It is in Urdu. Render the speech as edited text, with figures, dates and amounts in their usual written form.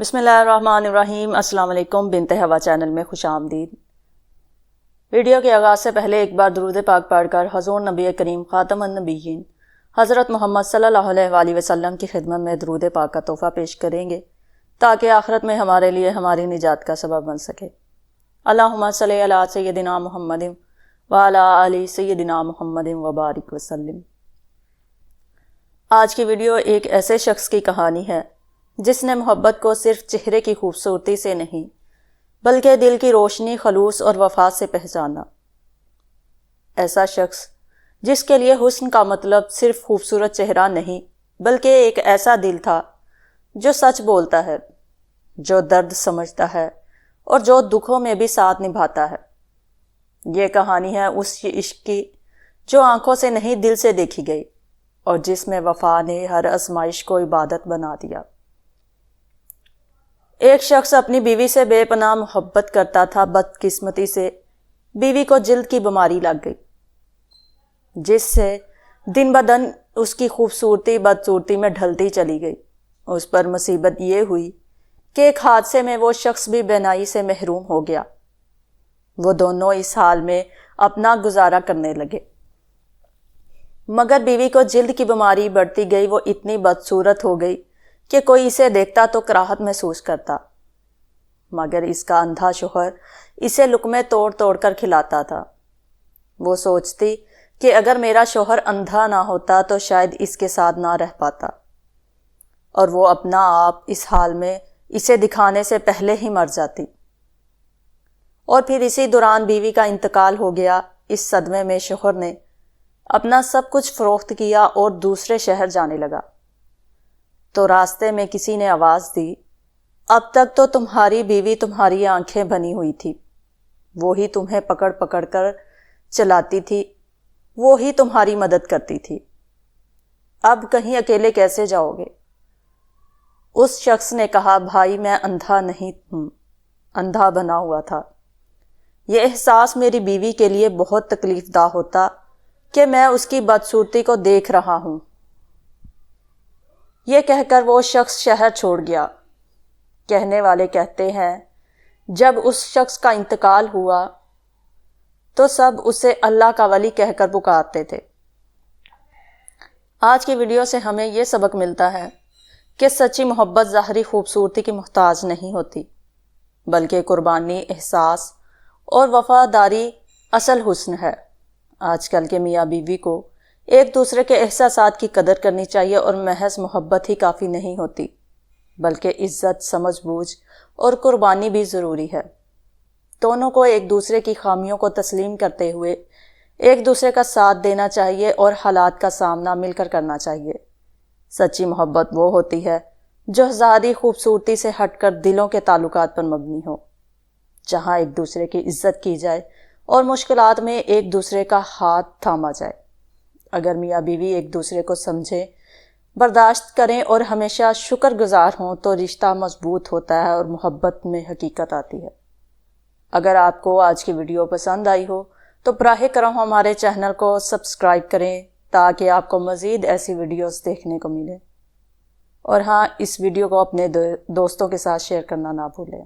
بسم اللہ الرحمن الرحیم۔ السلام علیکم، بنت ہوا چینل میں خوش آمدید۔ ویڈیو کے آغاز سے پہلے ایک بار درود پاک پڑھ کر حضور نبی کریم خاتم النبیین حضرت محمد صلی اللہ علیہ وآلہ وسلم کی خدمت میں درود پاک کا تحفہ پیش کریں گے تاکہ آخرت میں ہمارے لیے ہماری نجات کا سبب بن سکے۔ اللہم صلی علی سیدنا محمد وعلی آل سیدنا محمد وبارک وسلم۔ آج کی ویڈیو ایک ایسے شخص کی کہانی ہے جس نے محبت کو صرف چہرے کی خوبصورتی سے نہیں بلکہ دل کی روشنی، خلوص اور وفا سے پہچانا۔ ایسا شخص جس کے لیے حسن کا مطلب صرف خوبصورت چہرہ نہیں بلکہ ایک ایسا دل تھا جو سچ بولتا ہے، جو درد سمجھتا ہے اور جو دکھوں میں بھی ساتھ نبھاتا ہے۔ یہ کہانی ہے اس عشق کی جو آنکھوں سے نہیں دل سے دیکھی گئی اور جس میں وفا نے ہر آزمائش کو عبادت بنا دیا۔ ایک شخص اپنی بیوی سے بے پناہ محبت کرتا تھا۔ بدقسمتی سے بیوی کو جلد کی بیماری لگ گئی جس سے دن بدن اس کی خوبصورتی بدصورتی میں ڈھلتی چلی گئی۔ اس پر مصیبت یہ ہوئی کہ ایک حادثے میں وہ شخص بھی بینائی سے محروم ہو گیا۔ وہ دونوں اس حال میں اپنا گزارا کرنے لگے، مگر بیوی کو جلد کی بیماری بڑھتی گئی۔ وہ اتنی بدصورت ہو گئی کہ کوئی اسے دیکھتا تو کراہت محسوس کرتا، مگر اس کا اندھا شوہر اسے لقمے توڑ توڑ کر کھلاتا تھا۔ وہ سوچتی کہ اگر میرا شوہر اندھا نہ ہوتا تو شاید اس کے ساتھ نہ رہ پاتا، اور وہ اپنا آپ اس حال میں اسے دکھانے سے پہلے ہی مر جاتی۔ اور پھر اسی دوران بیوی کا انتقال ہو گیا۔ اس صدمے میں شوہر نے اپنا سب کچھ فروخت کیا اور دوسرے شہر جانے لگا۔ تو راستے میں کسی نے آواز دی، اب تک تو تمہاری بیوی تمہاری آنکھیں بنی ہوئی تھی، وہی تمہیں پکڑ پکڑ کر چلاتی تھی، وہی تمہاری مدد کرتی تھی، اب کہیں اکیلے کیسے جاؤ گے؟ اس شخص نے کہا، بھائی میں اندھا نہیں ہوں، اندھا بنا ہوا تھا۔ یہ احساس میری بیوی کے لیے بہت تکلیف دہ ہوتا کہ میں اس کی بدصورتی کو دیکھ رہا ہوں۔ یہ کہہ کر وہ شخص شہر چھوڑ گیا۔ کہنے والے کہتے ہیں، جب اس شخص کا انتقال ہوا تو سب اسے اللہ کا ولی کہہ کر پکارتے تھے۔ آج کی ویڈیو سے ہمیں یہ سبق ملتا ہے کہ سچی محبت ظاہری خوبصورتی کی محتاج نہیں ہوتی، بلکہ قربانی، احساس اور وفاداری اصل حسن ہے۔ آج کل کے میاں بیوی کو ایک دوسرے کے احساسات کی قدر کرنی چاہیے، اور محض محبت ہی کافی نہیں ہوتی بلکہ عزت، سمجھ بوجھ اور قربانی بھی ضروری ہے۔ دونوں کو ایک دوسرے کی خامیوں کو تسلیم کرتے ہوئے ایک دوسرے کا ساتھ دینا چاہیے اور حالات کا سامنا مل کر کرنا چاہیے۔ سچی محبت وہ ہوتی ہے جو ظاہری خوبصورتی سے ہٹ کر دلوں کے تعلقات پر مبنی ہو، جہاں ایک دوسرے کی عزت کی جائے اور مشکلات میں ایک دوسرے کا ہاتھ تھاما جائے۔ اگر میاں بیوی ایک دوسرے کو سمجھیں، برداشت کریں اور ہمیشہ شکر گزار ہوں تو رشتہ مضبوط ہوتا ہے اور محبت میں حقیقت آتی ہے۔ اگر آپ کو آج کی ویڈیو پسند آئی ہو تو براہ کرم ہمارے چینل کو سبسکرائب کریں تاکہ آپ کو مزید ایسی ویڈیوز دیکھنے کو ملے، اور ہاں، اس ویڈیو کو اپنے دوستوں کے ساتھ شیئر کرنا نہ بھولیں۔